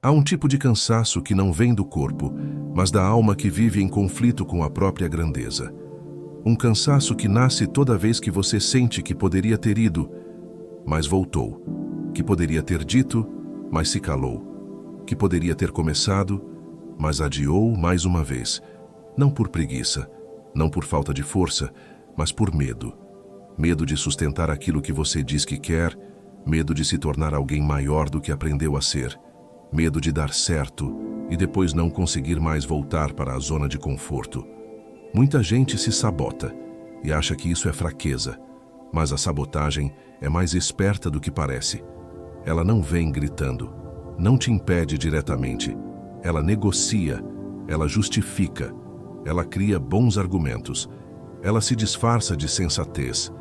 Há um tipo de cansaço que não vem do corpo, mas da alma que vive em conflito com a própria grandeza. Um cansaço que nasce toda vez que você sente que poderia ter ido, mas voltou. Que poderia ter dito, mas se calou. Que poderia ter começado, mas adiou mais uma vez. Não por preguiça, não por falta de força, mas por medo. Medo de sustentar aquilo que você diz que quer, medo de se tornar alguém maior do que aprendeu a ser, medo de dar certo e depois não conseguir mais voltar para a zona de conforto. Muita gente se sabota e acha que isso é fraqueza, mas a sabotagem é mais esperta do que parece. Ela não vem gritando, não te impede diretamente. Ela negocia, ela justifica, ela cria bons argumentos, ela se disfarça de sensatez,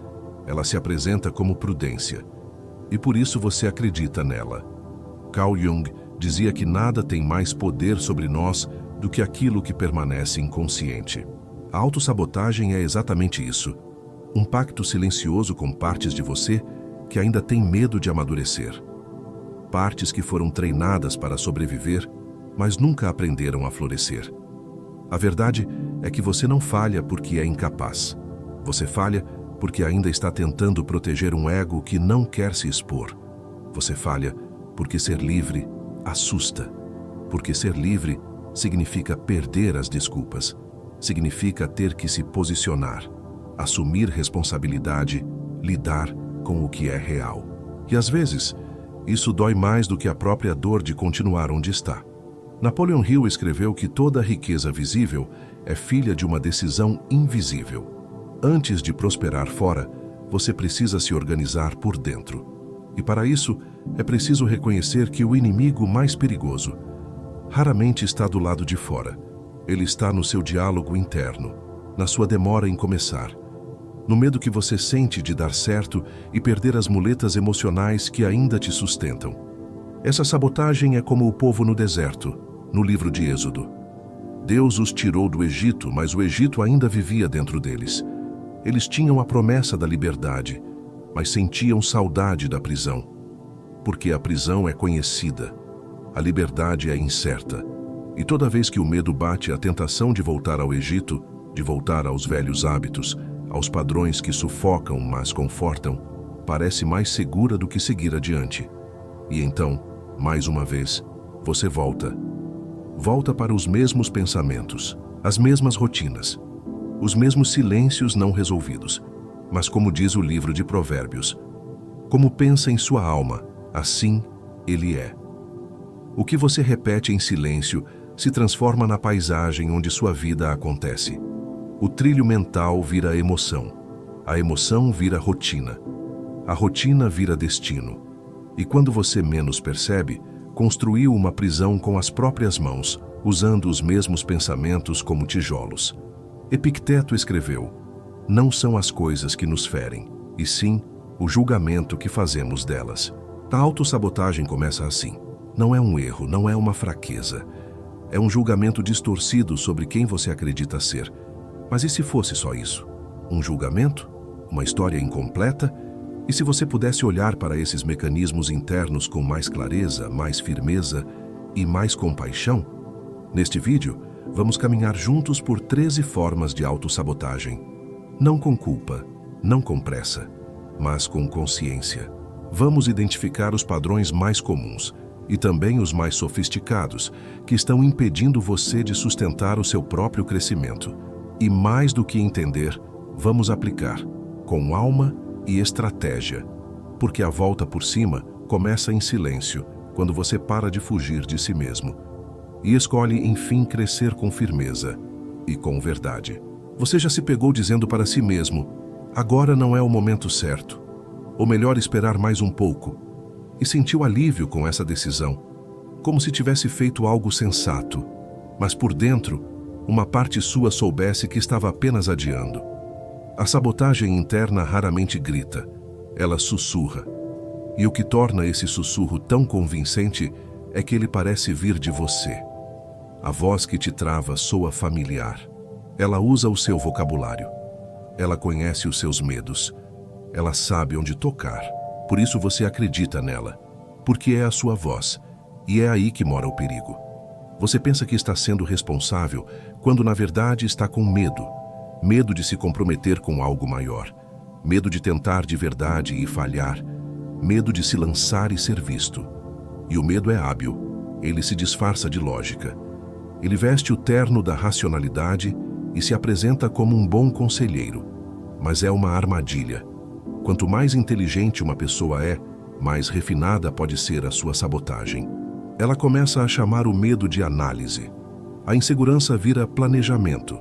ela se apresenta como prudência. E por isso você acredita nela. Carl Jung dizia que nada tem mais poder sobre nós do que aquilo que permanece inconsciente. A autossabotagem é exatamente isso. Um pacto silencioso com partes de você que ainda têm medo de amadurecer. Partes que foram treinadas para sobreviver, mas nunca aprenderam a florescer. A verdade é que você não falha porque é incapaz. Você falha porque ainda está tentando proteger um ego que não quer se expor. Você falha porque ser livre assusta. Porque ser livre significa perder as desculpas. Significa ter que se posicionar, assumir responsabilidade, lidar com o que é real. E às vezes, isso dói mais do que a própria dor de continuar onde está. Napoleon Hill escreveu que toda riqueza visível é filha de uma decisão invisível. Antes de prosperar fora, você precisa se organizar por dentro. E para isso, é preciso reconhecer que o inimigo mais perigoso raramente está do lado de fora. Ele está no seu diálogo interno, na sua demora em começar, no medo que você sente de dar certo e perder as muletas emocionais que ainda te sustentam. Essa sabotagem é como o povo no deserto, no livro de Êxodo. Deus os tirou do Egito, mas o Egito ainda vivia dentro deles. Eles tinham a promessa da liberdade, mas sentiam saudade da prisão. Porque a prisão é conhecida, a liberdade é incerta. E toda vez que o medo bate a tentação de voltar ao Egito, de voltar aos velhos hábitos, aos padrões que sufocam, mas confortam, parece mais segura do que seguir adiante. E então, mais uma vez, você volta. Volta para os mesmos pensamentos, as mesmas rotinas, os mesmos silêncios não resolvidos. Mas como diz o livro de Provérbios, como pensa em sua alma, assim ele é. O que você repete em silêncio se transforma na paisagem onde sua vida acontece. O trilho mental vira emoção. A emoção vira rotina. A rotina vira destino. E quando você menos percebe, construiu uma prisão com as próprias mãos, usando os mesmos pensamentos como tijolos. Epicteto escreveu: não são as coisas que nos ferem, e sim o julgamento que fazemos delas. A autossabotagem começa assim. Não é um erro, não é uma fraqueza. É um julgamento distorcido sobre quem você acredita ser. Mas e se fosse só isso? Um julgamento? Uma história incompleta? E se você pudesse olhar para esses mecanismos internos com mais clareza, mais firmeza e mais compaixão? Neste vídeo, vamos caminhar juntos por 13 formas de autossabotagem. Não com culpa, não com pressa, mas com consciência. Vamos identificar os padrões mais comuns e também os mais sofisticados que estão impedindo você de sustentar o seu próprio crescimento. E mais do que entender, vamos aplicar, com alma e estratégia. Porque a volta por cima começa em silêncio, quando você para de fugir de si mesmo. E escolhe, enfim, crescer com firmeza e com verdade. Você já se pegou dizendo para si mesmo: agora não é o momento certo, ou melhor esperar mais um pouco, e sentiu alívio com essa decisão, como se tivesse feito algo sensato, mas por dentro, uma parte sua soubesse que estava apenas adiando. A sabotagem interna raramente grita, ela sussurra. E o que torna esse sussurro tão convincente é que ele parece vir de você. A voz que te trava soa familiar. Ela usa o seu vocabulário. Ela conhece os seus medos. Ela sabe onde tocar. Por isso você acredita nela. Porque é a sua voz. E é aí que mora o perigo. Você pensa que está sendo responsável, quando na verdade está com medo. Medo de se comprometer com algo maior. Medo de tentar de verdade e falhar. Medo de se lançar e ser visto. E o medo é hábil. Ele se disfarça de lógica. Ele veste o terno da racionalidade e se apresenta como um bom conselheiro. Mas é uma armadilha. Quanto mais inteligente uma pessoa é, mais refinada pode ser a sua sabotagem. Ela começa a chamar o medo de análise. A insegurança vira planejamento.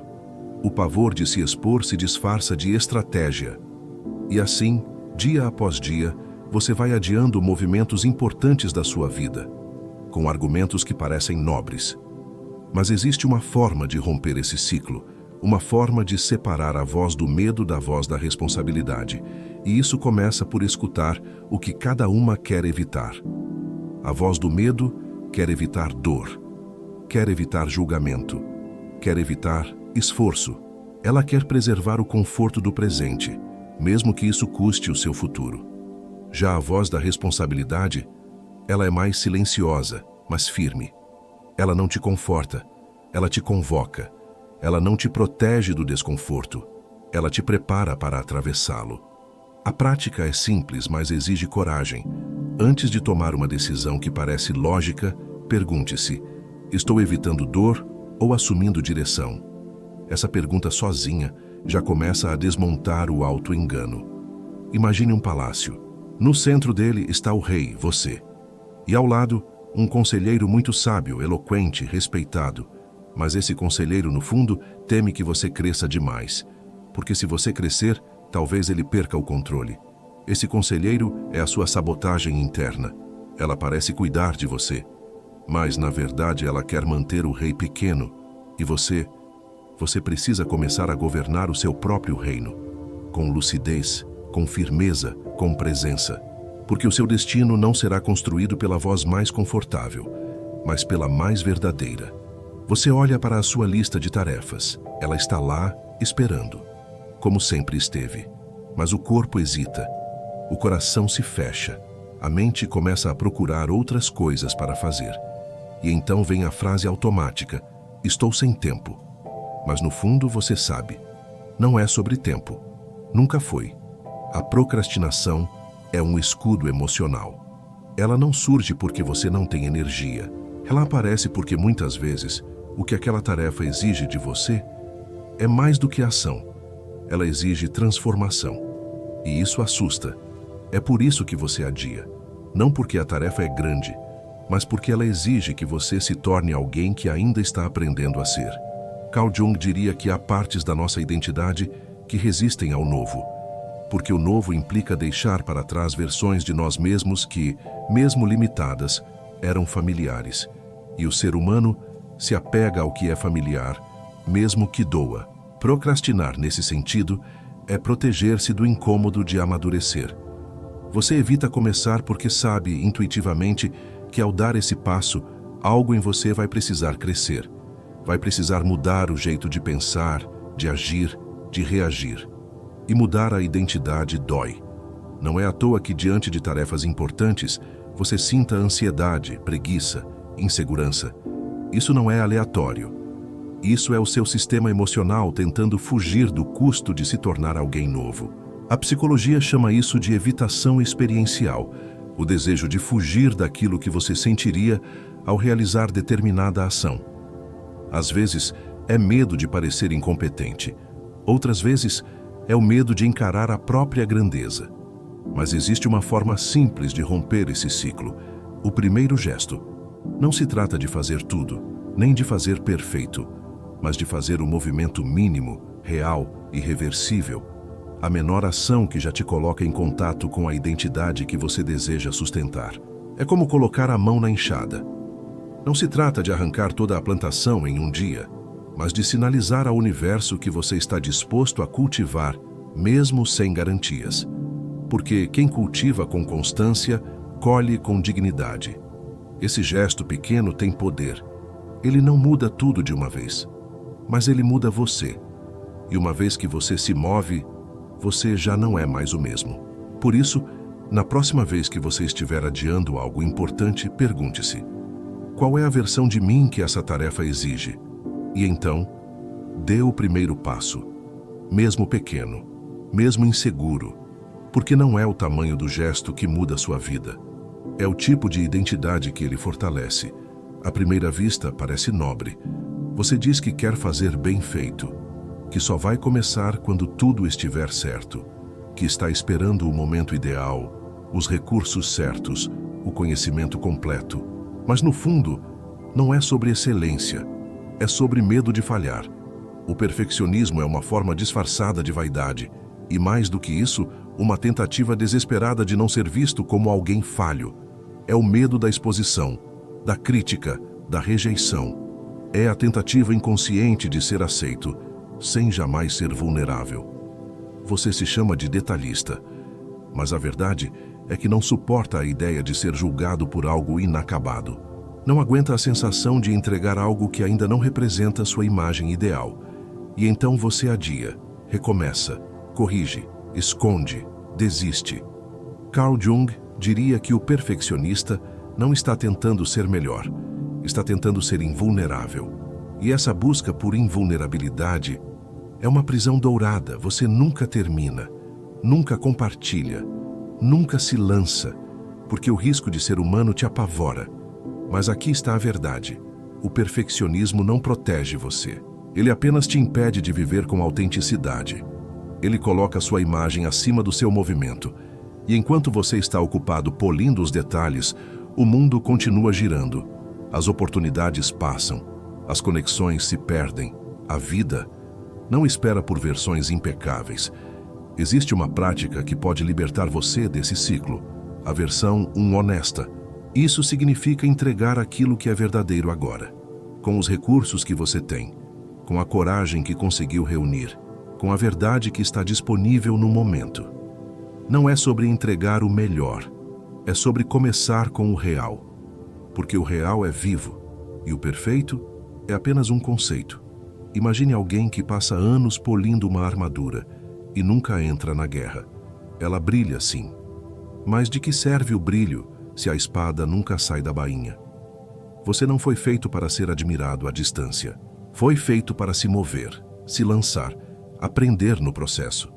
O pavor de se expor se disfarça de estratégia. E assim, dia após dia, você vai adiando movimentos importantes da sua vida, com argumentos que parecem nobres. Mas existe uma forma de romper esse ciclo, uma forma de separar a voz do medo da voz da responsabilidade. E isso começa por escutar o que cada uma quer evitar. A voz do medo quer evitar dor, quer evitar julgamento, quer evitar esforço. Ela quer preservar o conforto do presente, mesmo que isso custe o seu futuro. Já a voz da responsabilidade, ela é mais silenciosa, mas firme. Ela não te conforta, ela te convoca. Ela não te protege do desconforto, ela te prepara para atravessá-lo. A prática é simples, mas exige coragem. Antes de tomar uma decisão que parece lógica, pergunte-se: estou evitando dor ou assumindo direção? Essa pergunta sozinha já começa a desmontar o auto-engano. Imagine um palácio. No centro dele está o rei, você. E ao lado, um conselheiro muito sábio, eloquente, respeitado. Mas esse conselheiro, no fundo, teme que você cresça demais. Porque se você crescer, talvez ele perca o controle. Esse conselheiro é a sua sabotagem interna. Ela parece cuidar de você. Mas, na verdade, ela quer manter o rei pequeno. E você precisa começar a governar o seu próprio reino. Com lucidez, com firmeza, com presença. Porque o seu destino não será construído pela voz mais confortável, mas pela mais verdadeira. Você olha para a sua lista de tarefas. Ela está lá, esperando. Como sempre esteve. Mas o corpo hesita. O coração se fecha. A mente começa a procurar outras coisas para fazer. E então vem a frase automática: estou sem tempo. Mas no fundo você sabe. Não é sobre tempo. Nunca foi. A procrastinação é um escudo emocional. Ela não surge porque você não tem energia. Ela aparece porque muitas vezes o que aquela tarefa exige de você é mais do que ação. Ela exige transformação. E isso assusta. É por isso que você adia. Não porque a tarefa é grande, mas porque ela exige que você se torne alguém que ainda está aprendendo a ser. Carl Jung diria que há partes da nossa identidade que resistem ao novo, porque o novo implica deixar para trás versões de nós mesmos que, mesmo limitadas, eram familiares. E o ser humano se apega ao que é familiar, mesmo que doa. Procrastinar, nesse sentido, é proteger-se do incômodo de amadurecer. Você evita começar porque sabe, intuitivamente, que ao dar esse passo, algo em você vai precisar crescer. Vai precisar mudar o jeito de pensar, de agir, de reagir. E mudar a identidade dói. Não é à toa que, diante de tarefas importantes, você sinta ansiedade, preguiça, insegurança. Isso não é aleatório. Isso é o seu sistema emocional tentando fugir do custo de se tornar alguém novo. A psicologia chama isso de evitação experiencial, o desejo de fugir daquilo que você sentiria ao realizar determinada ação. Às vezes, é medo de parecer incompetente. Outras vezes, é o medo de encarar a própria grandeza. Mas existe uma forma simples de romper esse ciclo. O primeiro gesto. Não se trata de fazer tudo, nem de fazer perfeito, mas de fazer o movimento mínimo, real e reversível. A menor ação que já te coloca em contato com a identidade que você deseja sustentar. É como colocar a mão na enxada. Não se trata de arrancar toda a plantação em um dia, mas de sinalizar ao universo que você está disposto a cultivar, mesmo sem garantias. Porque quem cultiva com constância, colhe com dignidade. Esse gesto pequeno tem poder. Ele não muda tudo de uma vez, mas ele muda você. E uma vez que você se move, você já não é mais o mesmo. Por isso, na próxima vez que você estiver adiando algo importante, pergunte-se: Qual é a versão de mim que essa tarefa exige? E então, dê o primeiro passo, mesmo pequeno, mesmo inseguro, porque não é o tamanho do gesto que muda a sua vida. É o tipo de identidade que ele fortalece. À primeira vista, parece nobre. Você diz que quer fazer bem feito, que só vai começar quando tudo estiver certo, que está esperando o momento ideal, os recursos certos, o conhecimento completo. Mas no fundo, não é sobre excelência, é sobre medo de falhar. O perfeccionismo é uma forma disfarçada de vaidade, e mais do que isso, uma tentativa desesperada de não ser visto como alguém falho. É o medo da exposição, da crítica, da rejeição. É a tentativa inconsciente de ser aceito, sem jamais ser vulnerável. Você se chama de detalhista, mas a verdade é que não suporta a ideia de ser julgado por algo inacabado. Não aguenta a sensação de entregar algo que ainda não representa sua imagem ideal. E então você adia, recomeça, corrige, esconde, desiste. Carl Jung diria que o perfeccionista não está tentando ser melhor, está tentando ser invulnerável. E essa busca por invulnerabilidade é uma prisão dourada. Você nunca termina, nunca compartilha, nunca se lança, porque o risco de ser humano te apavora. Mas aqui está a verdade. O perfeccionismo não protege você. Ele apenas te impede de viver com autenticidade. Ele coloca sua imagem acima do seu movimento. E enquanto você está ocupado polindo os detalhes, o mundo continua girando. As oportunidades passam. As conexões se perdem. A vida não espera por versões impecáveis. Existe uma prática que pode libertar você desse ciclo. A versão honesta. Isso significa entregar aquilo que é verdadeiro agora, com os recursos que você tem, com a coragem que conseguiu reunir, com a verdade que está disponível no momento. Não é sobre entregar o melhor, é sobre começar com o real, porque o real é vivo e o perfeito é apenas um conceito. Imagine alguém que passa anos polindo uma armadura e nunca entra na guerra. Ela brilha, sim. Mas de que serve o brilho se a espada nunca sai da bainha? Você não foi feito para ser admirado à distância. Foi feito para se mover, se lançar, aprender no processo.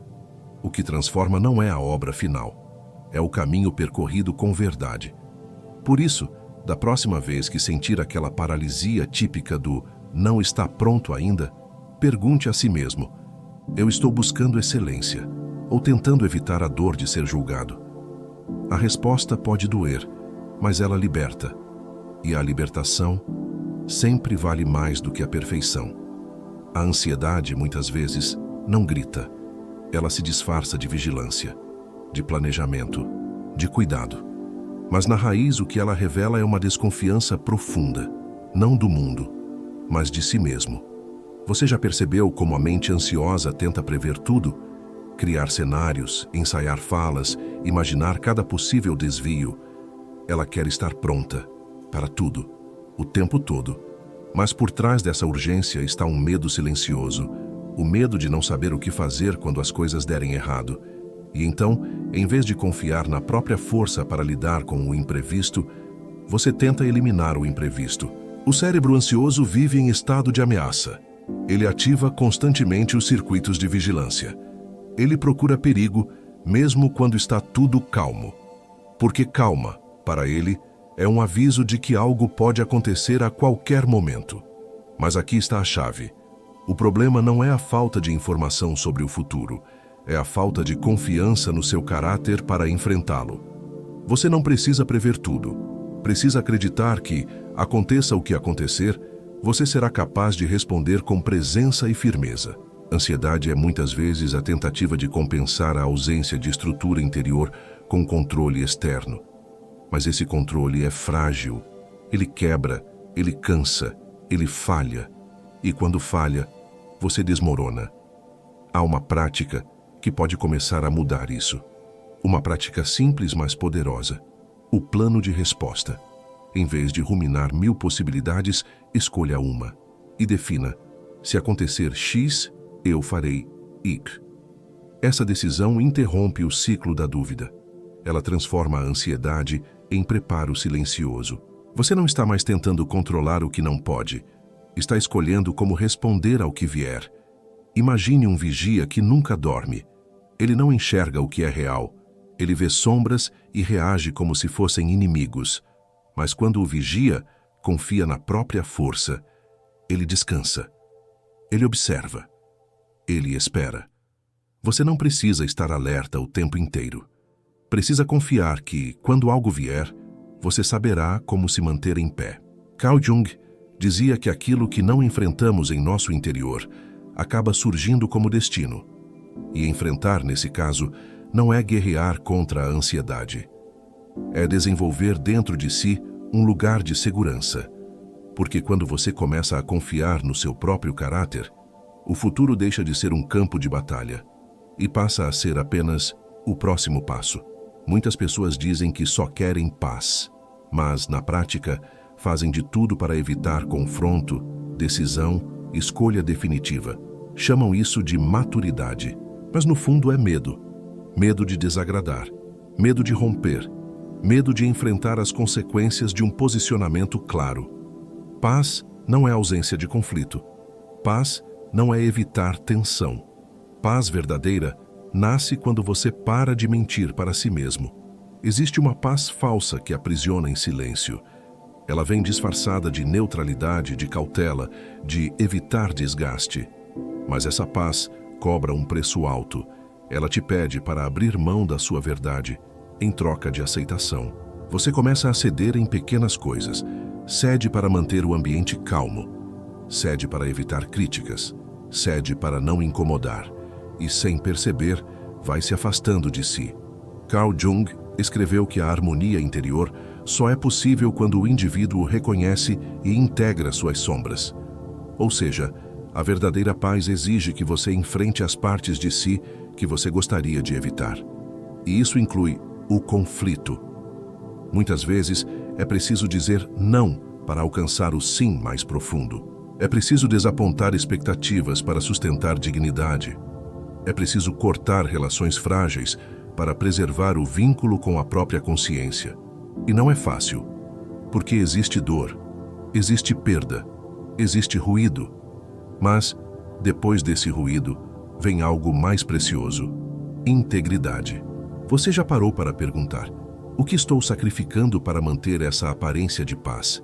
O que transforma não é a obra final, é o caminho percorrido com verdade. Por isso, da próxima vez que sentir aquela paralisia típica do não está pronto ainda, pergunte a si mesmo: eu estou buscando excelência ou tentando evitar a dor de ser julgado? A resposta pode doer, mas ela liberta. E a libertação sempre vale mais do que a perfeição. A ansiedade, muitas vezes, não grita. Ela se disfarça de vigilância, de planejamento, de cuidado. Mas na raiz o que ela revela é uma desconfiança profunda, não do mundo, mas de si mesmo. Você já percebeu como a mente ansiosa tenta prever tudo? Criar cenários, ensaiar falas, imaginar cada possível desvio. Ela quer estar pronta para tudo, o tempo todo. Mas por trás dessa urgência está um medo silencioso, o medo de não saber o que fazer quando as coisas derem errado. E então, em vez de confiar na própria força para lidar com o imprevisto, você tenta eliminar o imprevisto. O cérebro ansioso vive em estado de ameaça. Ele ativa constantemente os circuitos de vigilância. Ele procura perigo, mesmo quando está tudo calmo. Porque calma, para ele, é um aviso de que algo pode acontecer a qualquer momento. Mas aqui está a chave. O problema não é a falta de informação sobre o futuro, é a falta de confiança no seu caráter para enfrentá-lo. Você não precisa prever tudo. Precisa acreditar que, aconteça o que acontecer, você será capaz de responder com presença e firmeza. Ansiedade é muitas vezes a tentativa de compensar a ausência de estrutura interior com controle externo. Mas esse controle é frágil. Ele quebra, ele cansa, ele falha. E quando falha, você desmorona. Há uma prática que pode começar a mudar isso. Uma prática simples, mas poderosa. O plano de resposta. Em vez de ruminar 1000 possibilidades, escolha uma. E defina: se acontecer X, eu farei Y. Essa decisão interrompe o ciclo da dúvida. Ela transforma a ansiedade em preparo silencioso. Você não está mais tentando controlar o que não pode. Está escolhendo como responder ao que vier. Imagine um vigia que nunca dorme. Ele não enxerga o que é real. Ele vê sombras e reage como se fossem inimigos. Mas quando o vigia confia na própria força, ele descansa. Ele observa. Ele espera. Você não precisa estar alerta o tempo inteiro. Precisa confiar que, quando algo vier, você saberá como se manter em pé. Carl Jung dizia que aquilo que não enfrentamos em nosso interior acaba surgindo como destino. E enfrentar, nesse caso, não é guerrear contra a ansiedade. É desenvolver dentro de si um lugar de segurança. Porque quando você começa a confiar no seu próprio caráter, o futuro deixa de ser um campo de batalha e passa a ser apenas o próximo passo. Muitas pessoas dizem que só querem paz, mas, na prática, fazem de tudo para evitar confronto, decisão, escolha definitiva. Chamam isso de maturidade, mas no fundo é medo. Medo de desagradar, medo de romper, medo de enfrentar as consequências de um posicionamento claro. Paz não é ausência de conflito. Paz não é evitar tensão. Paz verdadeira nasce quando você para de mentir para si mesmo. Existe uma paz falsa que aprisiona em silêncio. Ela vem disfarçada de neutralidade, de cautela, de evitar desgaste. Mas essa paz cobra um preço alto. Ela te pede para abrir mão da sua verdade, em troca de aceitação. Você começa a ceder em pequenas coisas. Cede para manter o ambiente calmo. Cede para evitar críticas. Cede para não incomodar. E, sem perceber, vai se afastando de si. Carl Jung escreveu que a harmonia interior só é possível quando o indivíduo reconhece e integra suas sombras. Ou seja, a verdadeira paz exige que você enfrente as partes de si que você gostaria de evitar. E isso inclui o conflito. Muitas vezes é preciso dizer não para alcançar o sim mais profundo. É preciso desapontar expectativas para sustentar dignidade. É preciso cortar relações frágeis para preservar o vínculo com a própria consciência. E não é fácil, porque existe dor, existe perda, existe ruído. Mas, depois desse ruído, vem algo mais precioso: integridade. Você já parou para perguntar: o que estou sacrificando para manter essa aparência de paz?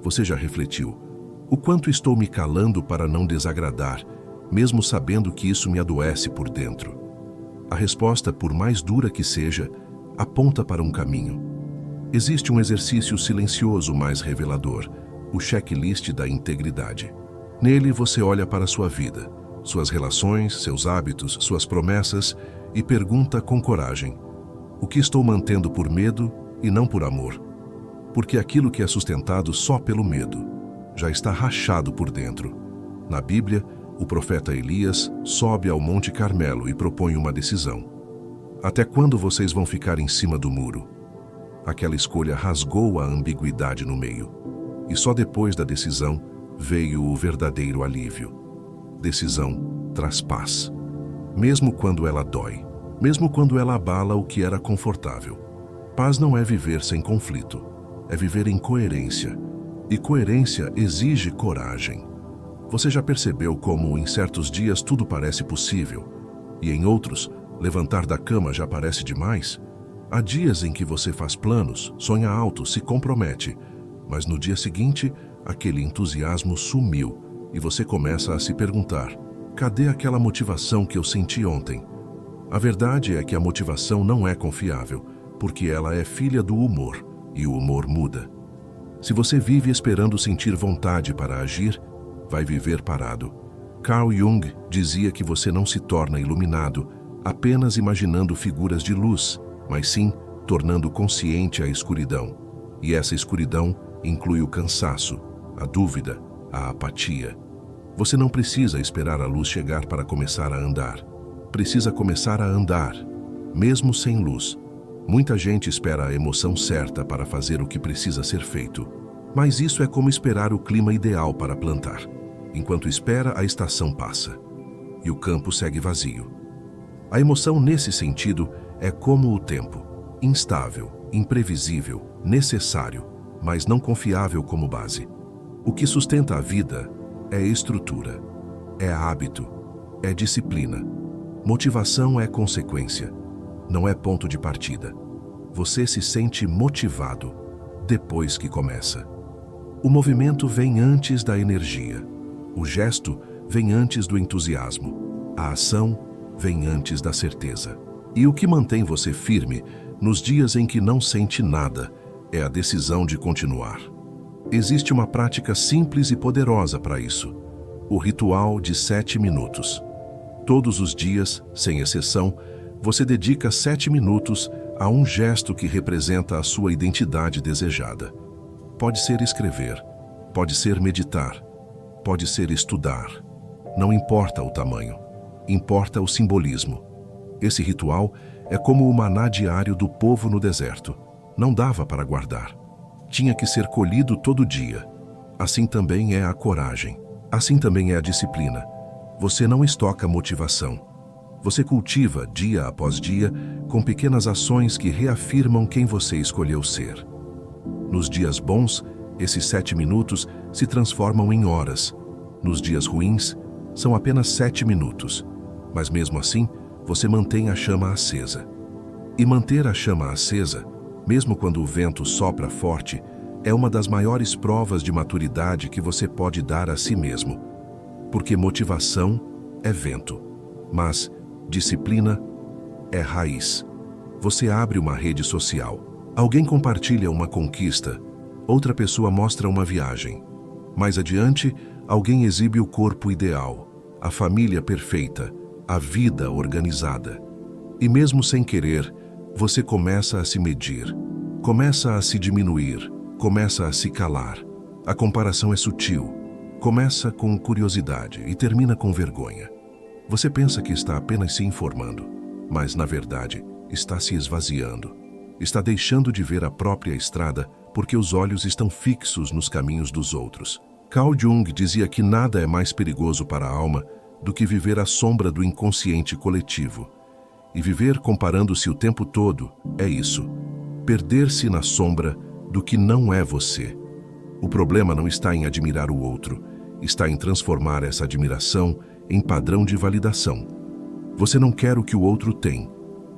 Você já refletiu: o quanto estou me calando para não desagradar, mesmo sabendo que isso me adoece por dentro? A resposta, por mais dura que seja, aponta para um caminho. Existe um exercício silencioso mais revelador: o checklist da integridade. Nele você olha para sua vida, suas relações, seus hábitos, suas promessas e pergunta com coragem: o que estou mantendo por medo e não por amor? Porque aquilo que é sustentado só pelo medo já está rachado por dentro. Na Bíblia, o profeta Elias sobe ao Monte Carmelo e propõe uma decisão. Até quando vocês vão ficar em cima do muro? Aquela escolha rasgou a ambiguidade no meio. E só depois da decisão veio o verdadeiro alívio. Decisão traz paz. Mesmo quando ela dói. Mesmo quando ela abala o que era confortável. Paz não é viver sem conflito. É viver em coerência. E coerência exige coragem. Você já percebeu como, em certos dias, tudo parece possível, e em outros, levantar da cama já parece demais? Há dias em que você faz planos, sonha alto, se compromete, mas no dia seguinte, aquele entusiasmo sumiu e você começa a se perguntar: cadê aquela motivação que eu senti ontem? A verdade é que a motivação não é confiável, porque ela é filha do humor, e o humor muda. Se você vive esperando sentir vontade para agir, vai viver parado. Carl Jung dizia que você não se torna iluminado apenas imaginando figuras de luz, mas sim tornando consciente a escuridão. E essa escuridão inclui o cansaço, a dúvida, a apatia. Você não precisa esperar a luz chegar para começar a andar. Precisa começar a andar, mesmo sem luz. Muita gente espera a emoção certa para fazer o que precisa ser feito. Mas isso é como esperar o clima ideal para plantar. Enquanto espera, a estação passa. E o campo segue vazio. A emoção, nesse sentido, é como o tempo. Instável, imprevisível, necessário, mas não confiável como base. O que sustenta a vida é estrutura, é hábito, é disciplina. Motivação é consequência, não é ponto de partida. Você se sente motivado depois que começa. O movimento vem antes da energia. O gesto vem antes do entusiasmo. A ação vem antes da certeza. E o que mantém você firme nos dias em que não sente nada é a decisão de continuar. Existe uma prática simples e poderosa para isso: o ritual de 7 minutos. Todos os dias, sem exceção, você dedica 7 minutos a um gesto que representa a sua identidade desejada. Pode ser escrever, pode ser meditar, pode ser estudar. Não importa o tamanho, importa o simbolismo. Esse ritual é como o maná diário do povo no deserto. Não dava para guardar. Tinha que ser colhido todo dia. Assim também é a coragem. Assim também é a disciplina. Você não estoca motivação. Você cultiva, dia após dia, com pequenas ações que reafirmam quem você escolheu ser. Nos dias bons, esses 7 minutos se transformam em horas. Nos dias ruins, são apenas 7 minutos. Mas mesmo assim, você mantém a chama acesa. E manter a chama acesa, mesmo quando o vento sopra forte, é uma das maiores provas de maturidade que você pode dar a si mesmo. Porque motivação é vento, mas disciplina é raiz. Você abre uma rede social. Alguém compartilha uma conquista, outra pessoa mostra uma viagem. Mais adiante, alguém exibe o corpo ideal, a família perfeita, a vida organizada. E mesmo sem querer, você começa a se medir, começa a se diminuir, começa a se calar. A comparação é sutil, começa com curiosidade e termina com vergonha. Você pensa que está apenas se informando, mas na verdade está se esvaziando. Está deixando de ver a própria estrada porque os olhos estão fixos nos caminhos dos outros. Carl Jung dizia que nada é mais perigoso para a alma do que viver à sombra do inconsciente coletivo. E viver comparando-se o tempo todo é isso: perder-se na sombra do que não é você. O problema não está em admirar o outro, está em transformar essa admiração em padrão de validação. Você não quer o que o outro tem.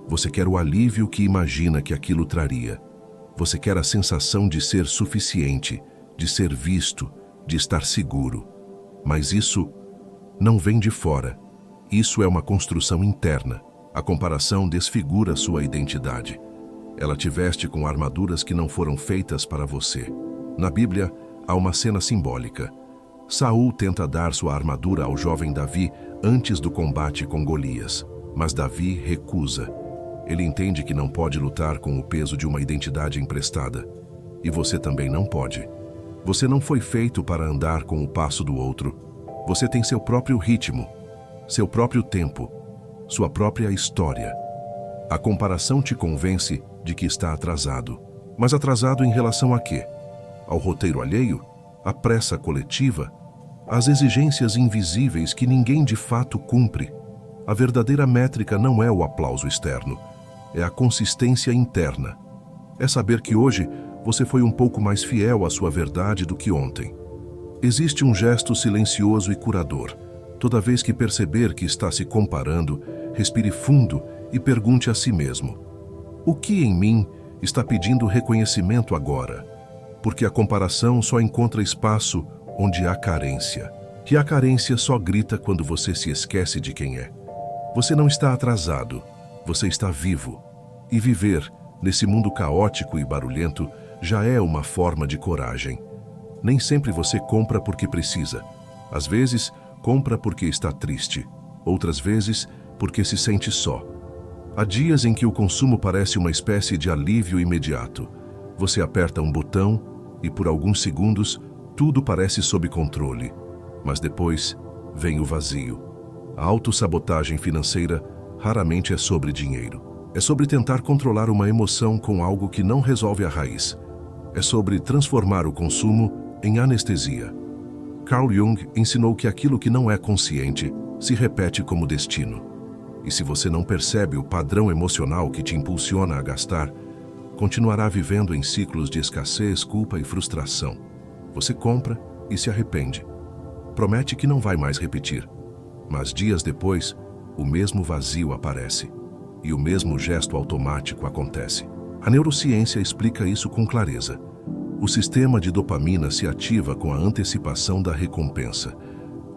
Você quer o alívio que imagina que aquilo traria. Você quer a sensação de ser suficiente, de ser visto, de estar seguro. Mas isso não vem de fora. Isso é uma construção interna. A comparação desfigura sua identidade. Ela te veste com armaduras que não foram feitas para você. Na Bíblia, há uma cena simbólica. Saul tenta dar sua armadura ao jovem Davi antes do combate com Golias, mas Davi recusa. Ele entende que não pode lutar com o peso de uma identidade emprestada. E você também não pode. Você não foi feito para andar com o passo do outro. Você tem seu próprio ritmo, seu próprio tempo, sua própria história. A comparação te convence de que está atrasado. Mas atrasado em relação a quê? Ao roteiro alheio? À pressa coletiva? Às exigências invisíveis que ninguém de fato cumpre? A verdadeira métrica não é o aplauso externo, é a consistência interna. É saber que hoje você foi um pouco mais fiel à sua verdade do que ontem. Existe um gesto silencioso e curador. Toda vez que perceber que está se comparando, respire fundo e pergunte a si mesmo: o que em mim está pedindo reconhecimento agora? Porque a comparação só encontra espaço onde há carência. E a carência só grita quando você se esquece de quem é. Você não está atrasado, você está vivo. E viver, nesse mundo caótico e barulhento, já é uma forma de coragem. Nem sempre você compra porque precisa. Às vezes, compra porque está triste. Outras vezes, porque se sente só. Há dias em que o consumo parece uma espécie de alívio imediato. Você aperta um botão e, por alguns segundos, tudo parece sob controle. Mas depois, vem o vazio. A autossabotagem financeira raramente é sobre dinheiro. É sobre tentar controlar uma emoção com algo que não resolve a raiz. É sobre transformar o consumo em anestesia. Carl Jung ensinou que aquilo que não é consciente se repete como destino. E se você não percebe o padrão emocional que te impulsiona a gastar, continuará vivendo em ciclos de escassez, culpa e frustração. Você compra e se arrepende. Promete que não vai mais repetir. Mas dias depois, o mesmo vazio aparece e o mesmo gesto automático acontece. A neurociência explica isso com clareza. O sistema de dopamina se ativa com a antecipação da recompensa.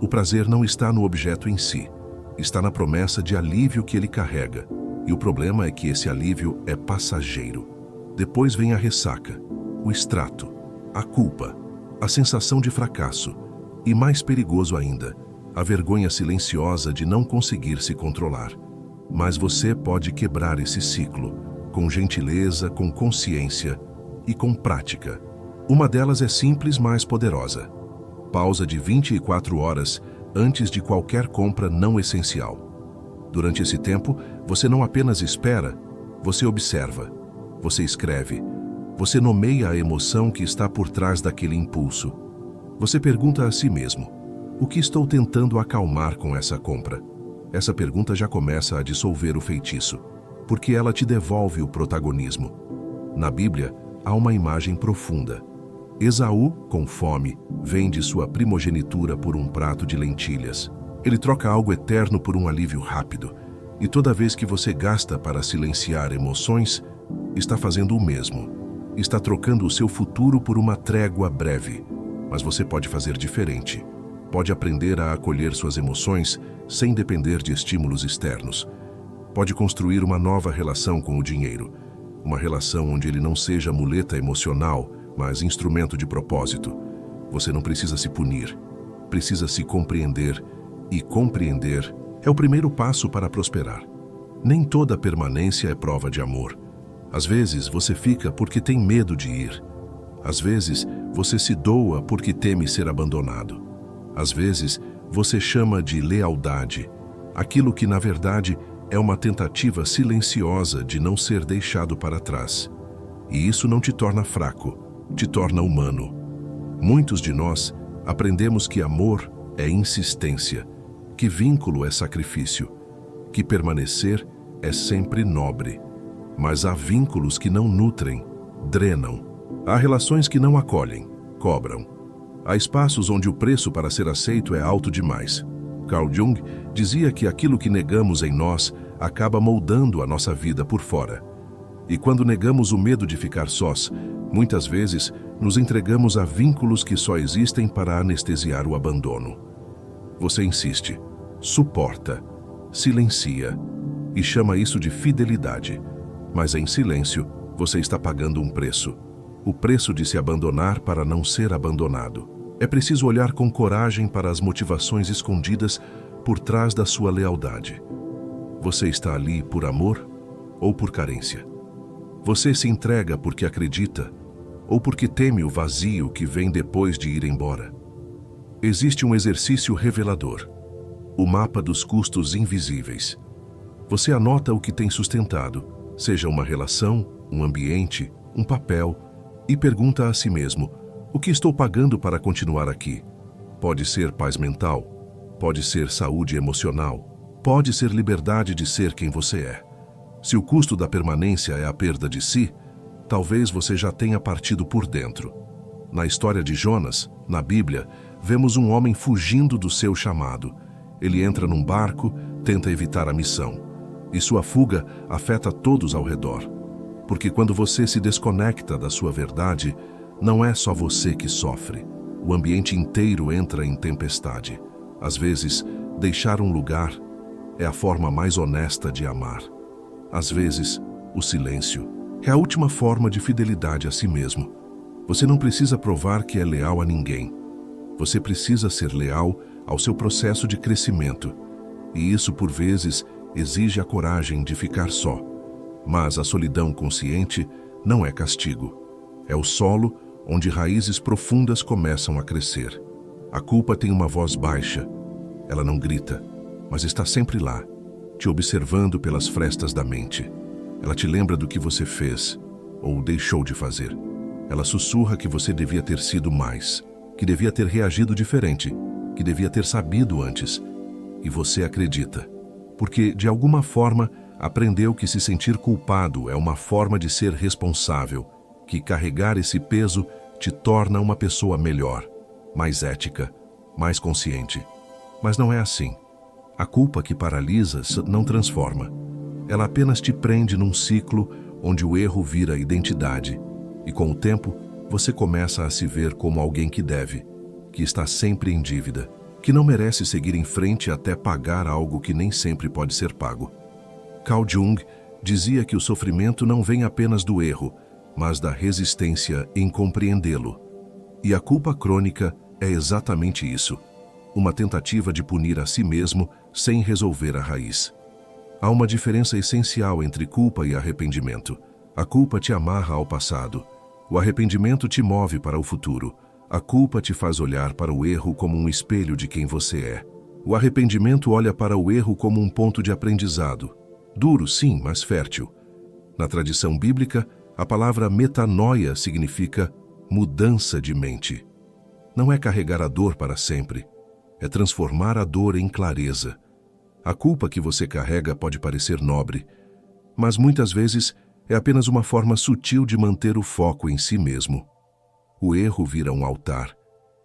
O prazer não está no objeto em si, está na promessa de alívio que ele carrega. E o problema é que esse alívio é passageiro. Depois vem a ressaca, o extrato, a culpa, a sensação de fracasso e, mais perigoso ainda, a vergonha silenciosa de não conseguir se controlar. Mas você pode quebrar esse ciclo, com gentileza, com consciência e com prática. Uma delas é simples, mas poderosa. Pausa de 24 horas antes de qualquer compra não essencial. Durante esse tempo, você não apenas espera, você observa, você escreve, você nomeia a emoção que está por trás daquele impulso. Você pergunta a si mesmo: o que estou tentando acalmar com essa compra? Essa pergunta já começa a dissolver o feitiço, porque ela te devolve o protagonismo. Na Bíblia, há uma imagem profunda. Esaú, com fome, vende sua primogenitura por um prato de lentilhas. Ele troca algo eterno por um alívio rápido. E toda vez que você gasta para silenciar emoções, está fazendo o mesmo. Está trocando o seu futuro por uma trégua breve. Mas você pode fazer diferente. Pode aprender a acolher suas emoções sem depender de estímulos externos. Pode construir uma nova relação com o dinheiro. Uma relação onde ele não seja muleta emocional, mas instrumento de propósito. Você não precisa se punir, precisa se compreender, e compreender é o primeiro passo para prosperar. Nem toda permanência é prova de amor. Às vezes você fica porque tem medo de ir. Às vezes você se doa porque teme ser abandonado. Às vezes você chama de lealdade aquilo que na verdade é uma tentativa silenciosa de não ser deixado para trás. E isso não te torna fraco, te torna humano. Muitos de nós aprendemos que amor é insistência, que vínculo é sacrifício, que permanecer é sempre nobre. Mas há vínculos que não nutrem, drenam. Há relações que não acolhem, cobram. Há espaços onde o preço para ser aceito é alto demais. Carl Jung dizia que aquilo que negamos em nós acaba moldando a nossa vida por fora. E quando negamos o medo de ficar sós, muitas vezes nos entregamos a vínculos que só existem para anestesiar o abandono. Você insiste, suporta, silencia e chama isso de fidelidade. Mas em silêncio, você está pagando um preço. O preço de se abandonar para não ser abandonado. É preciso olhar com coragem para as motivações escondidas por trás da sua lealdade. Você está ali por amor ou por carência? Você se entrega porque acredita ou porque teme o vazio que vem depois de ir embora? Existe um exercício revelador, o mapa dos custos invisíveis. Você anota o que tem sustentado, seja uma relação, um ambiente, um papel, e pergunta a si mesmo: o que estou pagando para continuar aqui? Pode ser paz mental, pode ser saúde emocional, pode ser liberdade de ser quem você é. Se o custo da permanência é a perda de si, talvez você já tenha partido por dentro. Na história de Jonas, na Bíblia, vemos um homem fugindo do seu chamado. Ele entra num barco, tenta evitar a missão. E sua fuga afeta todos ao redor. Porque quando você se desconecta da sua verdade, não é só você que sofre. O ambiente inteiro entra em tempestade. Às vezes, deixar um lugar é a forma mais honesta de amar. Às vezes, o silêncio é a última forma de fidelidade a si mesmo. Você não precisa provar que é leal a ninguém. Você precisa ser leal ao seu processo de crescimento. E isso, por vezes, exige a coragem de ficar só. Mas a solidão consciente não é castigo. É o solo onde raízes profundas começam a crescer. A culpa tem uma voz baixa. Ela não grita, mas está sempre lá, te observando pelas frestas da mente. Ela te lembra do que você fez ou deixou de fazer. Ela sussurra que você devia ter sido mais, que devia ter reagido diferente, que devia ter sabido antes. E você acredita, porque de alguma forma aprendeu que se sentir culpado é uma forma de ser responsável, que carregar esse peso te torna uma pessoa melhor, mais ética, mais consciente. Mas não é assim. A culpa que paralisa não transforma. Ela apenas te prende num ciclo onde o erro vira identidade. E com o tempo, você começa a se ver como alguém que deve, que está sempre em dívida, que não merece seguir em frente até pagar algo que nem sempre pode ser pago. Carl Jung dizia que o sofrimento não vem apenas do erro, mas da resistência em compreendê-lo. E a culpa crônica é exatamente isso, uma tentativa de punir a si mesmo sem resolver a raiz. Há uma diferença essencial entre culpa e arrependimento. A culpa te amarra ao passado. O arrependimento te move para o futuro. A culpa te faz olhar para o erro como um espelho de quem você é. O arrependimento olha para o erro como um ponto de aprendizado. Duro, sim, mas fértil. Na tradição bíblica, a palavra metanoia significa mudança de mente. Não é carregar a dor para sempre. É transformar a dor em clareza. A culpa que você carrega pode parecer nobre, mas muitas vezes é apenas uma forma sutil de manter o foco em si mesmo. O erro vira um altar,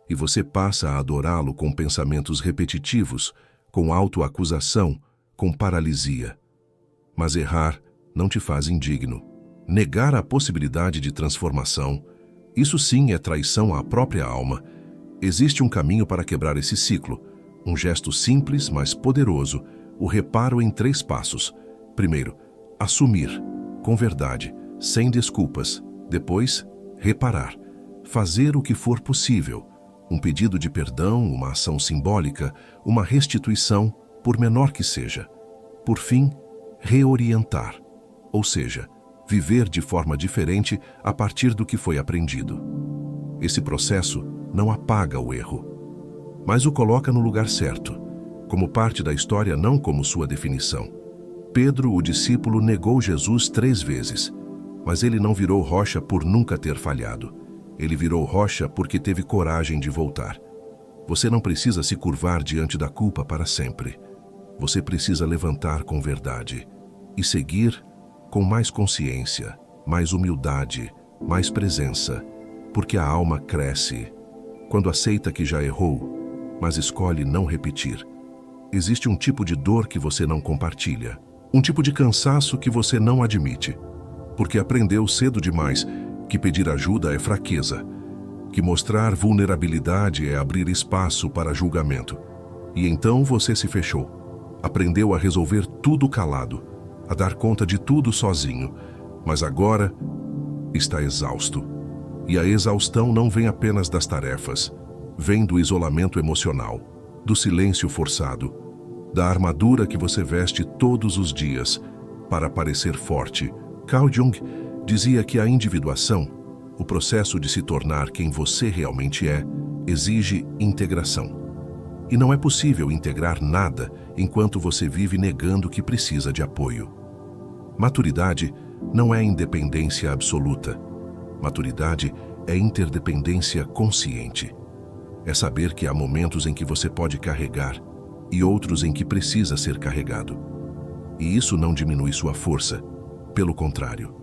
e você passa a adorá-lo com pensamentos repetitivos, com autoacusação, com paralisia. Mas errar não te faz indigno. Negar a possibilidade de transformação, isso sim é traição à própria alma. Existe um caminho para quebrar esse ciclo, um gesto simples, mas poderoso, o reparo em 3 passos. Primeiro, assumir, com verdade, sem desculpas. Depois, reparar, fazer o que for possível. Um pedido de perdão, uma ação simbólica, uma restituição, por menor que seja. Por fim, reorientar, ou seja, viver de forma diferente a partir do que foi aprendido. Esse processo não apaga o erro, mas o coloca no lugar certo, como parte da história, não como sua definição. Pedro, o discípulo, negou Jesus 3 vezes, mas ele não virou rocha por nunca ter falhado. Ele virou rocha porque teve coragem de voltar. Você não precisa se curvar diante da culpa para sempre. Você precisa levantar com verdade e seguir com mais consciência, mais humildade, mais presença, porque a alma cresce quando aceita que já errou, mas escolhe não repetir. Existe um tipo de dor que você não compartilha, um tipo de cansaço que você não admite, porque aprendeu cedo demais que pedir ajuda é fraqueza, que mostrar vulnerabilidade é abrir espaço para julgamento. E então você se fechou. Aprendeu a resolver tudo calado, a dar conta de tudo sozinho, mas agora está exausto. E a exaustão não vem apenas das tarefas, vem do isolamento emocional, do silêncio forçado, da armadura que você veste todos os dias para parecer forte. Carl Jung dizia que a individuação, o processo de se tornar quem você realmente é, exige integração. E não é possível integrar nada enquanto você vive negando que precisa de apoio. Maturidade não é independência absoluta. Maturidade é interdependência consciente. É saber que há momentos em que você pode carregar e outros em que precisa ser carregado. E isso não diminui sua força. Pelo contrário,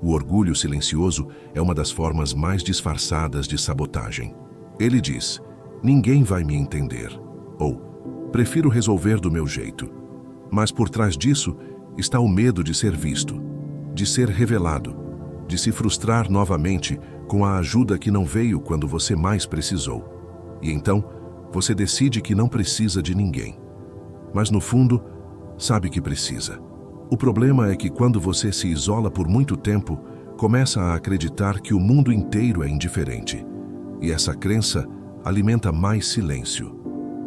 o orgulho silencioso é uma das formas mais disfarçadas de sabotagem. Ele diz: ninguém vai me entender, ou prefiro resolver do meu jeito. Mas por trás disso está o medo de ser visto, de ser revelado, de se frustrar novamente com a ajuda que não veio quando você mais precisou. E então, você decide que não precisa de ninguém. Mas no fundo, sabe que precisa. O problema é que quando você se isola por muito tempo, começa a acreditar que o mundo inteiro é indiferente. E essa crença alimenta mais silêncio.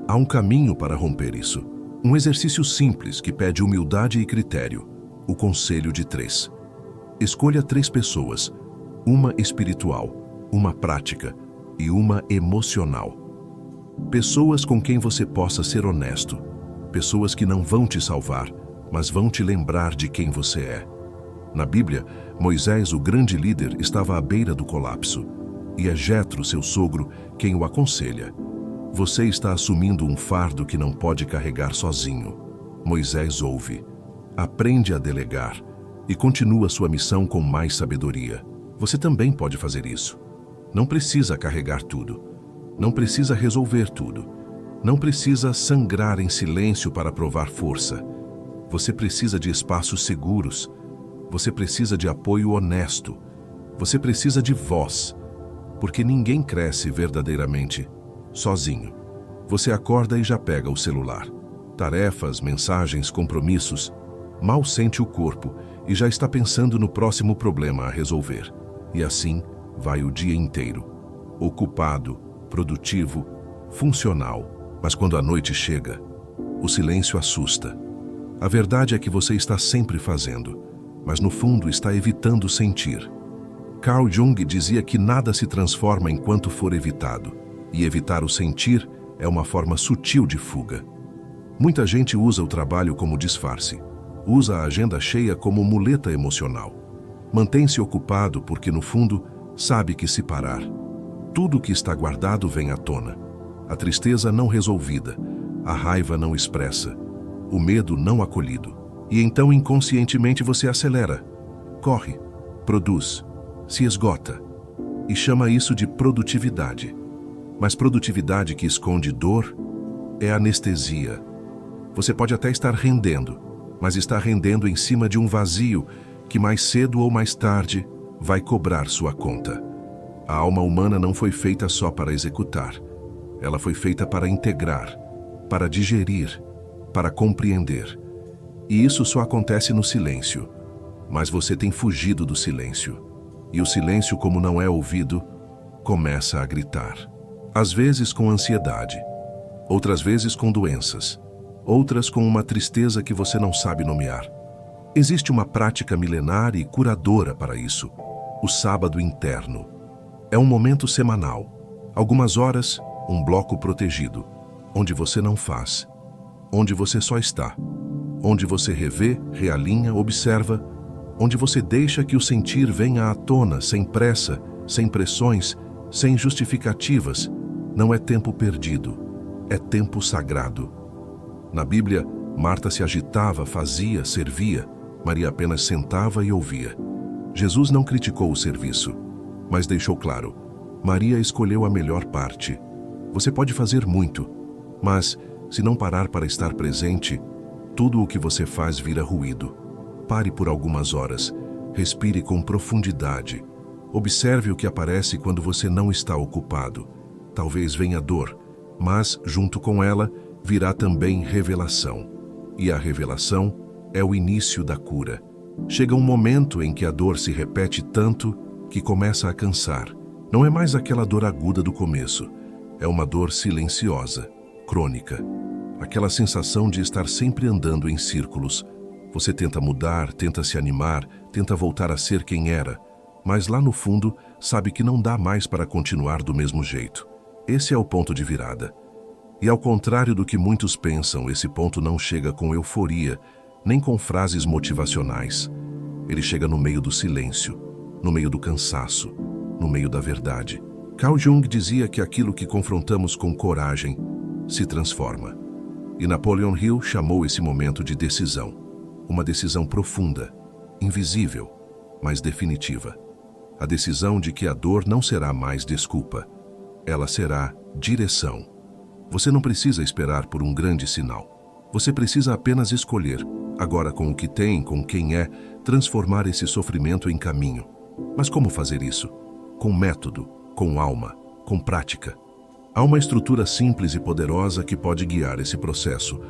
Há um caminho para romper isso. Um exercício simples que pede humildade e critério. O conselho de 3. Escolha 3 pessoas. Uma espiritual, uma prática e uma emocional. Pessoas com quem você possa ser honesto. Pessoas que não vão te salvar, mas vão te lembrar de quem você é. Na Bíblia, Moisés, o grande líder, estava à beira do colapso. E é Jetro, seu sogro, quem o aconselha. Você está assumindo um fardo que não pode carregar sozinho. Moisés ouve: aprende a delegar e continua sua missão com mais sabedoria. Você também pode fazer isso. Não precisa carregar tudo. Não precisa resolver tudo. Não precisa sangrar em silêncio para provar força. Você precisa de espaços seguros. Você precisa de apoio honesto. Você precisa de voz. Porque ninguém cresce verdadeiramente sozinho. Você acorda e já pega o celular. Tarefas, mensagens, compromissos. Mal sente o corpo e já está pensando no próximo problema a resolver. E assim vai o dia inteiro. Ocupado, produtivo, funcional. Mas quando a noite chega, o silêncio assusta. A verdade é que você está sempre fazendo, mas no fundo está evitando sentir. Carl Jung dizia que nada se transforma enquanto for evitado, e evitar o sentir é uma forma sutil de fuga. Muita gente usa o trabalho como disfarce, usa a agenda cheia como muleta emocional. Mantém-se ocupado porque, no fundo, sabe que se parar, tudo que está guardado vem à tona. A tristeza não resolvida, a raiva não expressa, o medo não acolhido. E então, inconscientemente, você acelera, corre, produz, se esgota e chama isso de produtividade. Mas produtividade que esconde dor é anestesia. Você pode até estar rendendo, mas está rendendo em cima de um vazio que mais cedo ou mais tarde vai cobrar sua conta. A alma humana não foi feita só para executar. Ela foi feita para integrar, para digerir, para compreender. E isso só acontece no silêncio. Mas você tem fugido do silêncio. E o silêncio, como não é ouvido, começa a gritar. Às vezes com ansiedade, outras vezes com doenças, outras com uma tristeza que você não sabe nomear. Existe uma prática milenar e curadora para isso, o sábado interno. É um momento semanal, algumas horas, um bloco protegido, onde você não faz, onde você só está, onde você revê, realinha, observa, onde você deixa que o sentir venha à tona, sem pressa, sem pressões, sem justificativas. Não é tempo perdido, é tempo sagrado. Na Bíblia, Marta se agitava, fazia, servia. Maria apenas sentava e ouvia. Jesus não criticou o serviço, mas deixou claro: Maria escolheu a melhor parte. Você pode fazer muito, mas, se não parar para estar presente, tudo o que você faz vira ruído. Pare por algumas horas, respire com profundidade. Observe o que aparece quando você não está ocupado. Talvez venha dor, mas, junto com ela, virá também revelação. E a revelação é o início da cura. Chega um momento em que a dor se repete tanto que começa a cansar. Não é mais aquela dor aguda do começo. É uma dor silenciosa, crônica. Aquela sensação de estar sempre andando em círculos. Você tenta mudar, tenta se animar, tenta voltar a ser quem era, mas lá no fundo sabe que não dá mais para continuar do mesmo jeito. Esse é o ponto de virada. E ao contrário do que muitos pensam, esse ponto não chega com euforia, nem com frases motivacionais. Ele chega no meio do silêncio, no meio do cansaço, no meio da verdade. Carl Jung dizia que aquilo que confrontamos com coragem se transforma. E Napoleon Hill chamou esse momento de decisão. Uma decisão profunda, invisível, mas definitiva. A decisão de que a dor não será mais desculpa. Ela será direção. Você não precisa esperar por um grande sinal. Você precisa apenas escolher, agora com o que tem, com quem é, transformar esse sofrimento em caminho. Mas como fazer isso? Com método, com alma, com prática. Há uma estrutura simples e poderosa que pode guiar esse processo.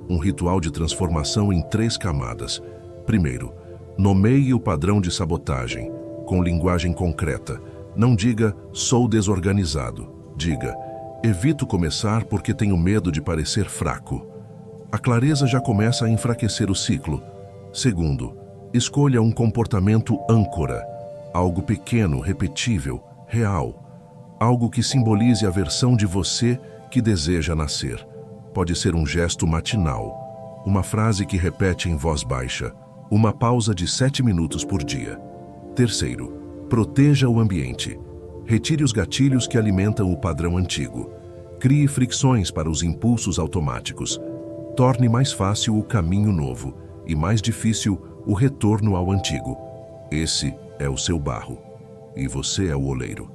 Um ritual de transformação em 3 camadas. Primeiro, nomeie o padrão de sabotagem, com linguagem concreta. Não diga, sou desorganizado. Diga, evito começar porque tenho medo de parecer fraco. A clareza já começa a enfraquecer o ciclo. Segundo, escolha um comportamento âncora, algo pequeno, repetível, real, algo que simbolize a versão de você que deseja nascer. Pode ser um gesto matinal, uma frase que repete em voz baixa, uma pausa de 7 minutos por dia. Terceiro, proteja o ambiente. Retire os gatilhos que alimentam o padrão antigo. Crie fricções para os impulsos automáticos. Torne mais fácil o caminho novo. e mais difícil o retorno ao antigo. Esse é o seu barro, e você é o oleiro.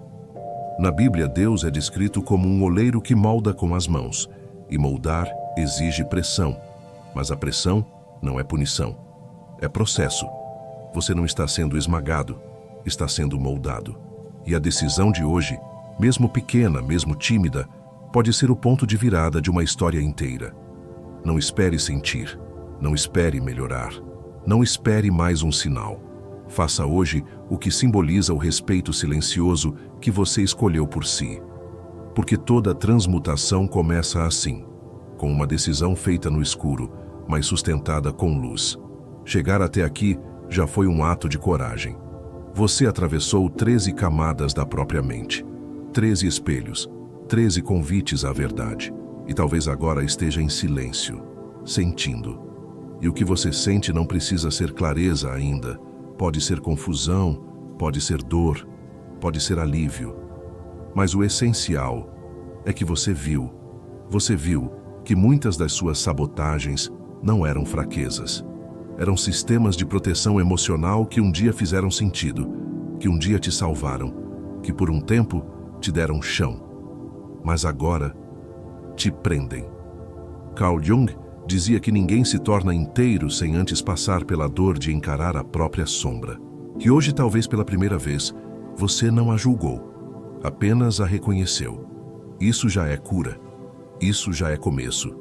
Na Bíblia, Deus é descrito como um oleiro que molda com as mãos, e moldar exige pressão, mas a pressão não é punição, é processo. Você não está sendo esmagado, está sendo moldado. E a decisão de hoje, mesmo pequena, mesmo tímida, pode ser o ponto de virada de uma história inteira. Não espere sentir, não espere melhorar, não espere mais um sinal. Faça hoje o que simboliza o respeito silencioso que você escolheu por si. Porque toda transmutação começa assim, com uma decisão feita no escuro, mas sustentada com luz. Chegar até aqui já foi um ato de coragem. Você atravessou 13 camadas da própria mente, 13 espelhos, 13 convites à verdade. E talvez agora esteja em silêncio, sentindo. E o que você sente não precisa ser clareza ainda. Pode ser confusão, pode ser dor, pode ser alívio. Mas o essencial é que você viu que muitas das suas sabotagens não eram fraquezas. Eram sistemas de proteção emocional que um dia fizeram sentido, que um dia te salvaram, que por um tempo te deram chão. Mas agora te prendem. Carl Jung dizia que ninguém se torna inteiro sem antes passar pela dor de encarar a própria sombra. E hoje, talvez pela primeira vez, você não a julgou, apenas a reconheceu. Isso já é cura. Isso já é começo.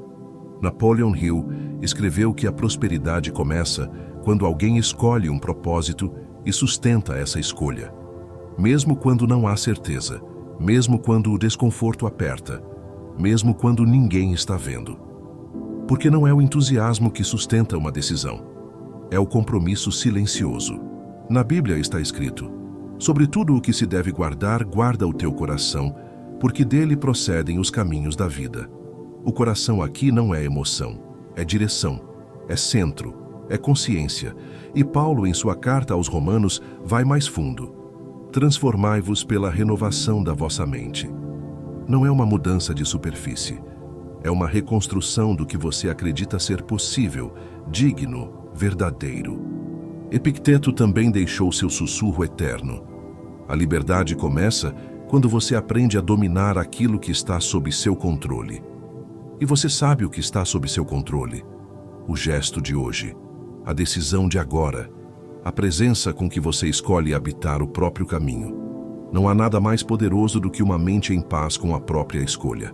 Napoleon Hill escreveu que a prosperidade começa quando alguém escolhe um propósito e sustenta essa escolha. Mesmo quando não há certeza, mesmo quando o desconforto aperta, mesmo quando ninguém está vendo. Porque não é o entusiasmo que sustenta uma decisão, é o compromisso silencioso. Na Bíblia está escrito: sobre tudo o que se deve guardar, guarda o teu coração, porque dele procedem os caminhos da vida. O coração aqui não é emoção, é direção, é centro, é consciência. E Paulo, em sua carta aos Romanos, vai mais fundo. Transformai-vos pela renovação da vossa mente. Não é uma mudança de superfície, é uma reconstrução do que você acredita ser possível, digno, verdadeiro. Epicteto também deixou seu sussurro eterno. A liberdade começa quando você aprende a dominar aquilo que está sob seu controle. E você sabe o que está sob seu controle. O gesto de hoje, a decisão de agora, a presença com que você escolhe habitar o próprio caminho. Não há nada mais poderoso do que uma mente em paz com a própria escolha.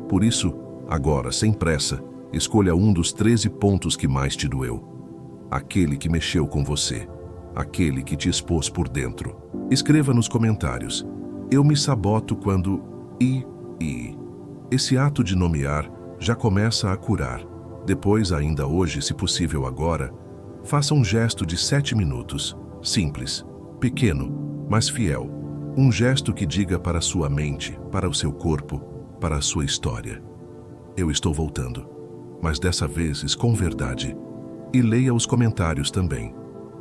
Por isso, agora, sem pressa, escolha um dos 13 pontos que mais te doeu. Aquele que mexeu com você, aquele que te expôs por dentro. Escreva nos comentários: eu me saboto quando... Esse ato de nomear já começa a curar. Depois, ainda hoje, se possível agora, faça um gesto de 7 minutos, simples, pequeno, mas fiel. Um gesto que diga para a sua mente, para o seu corpo, para a sua história: eu estou voltando, mas dessa vez com verdade. E leia os comentários também.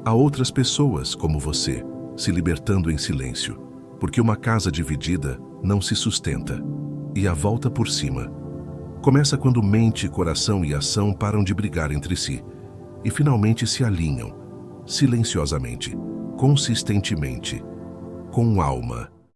Há outras pessoas como você, se libertando em silêncio, porque uma casa dividida não se sustenta. E a volta por cima começa quando mente, coração e ação param de brigar entre si e finalmente se alinham, silenciosamente, consistentemente, com alma.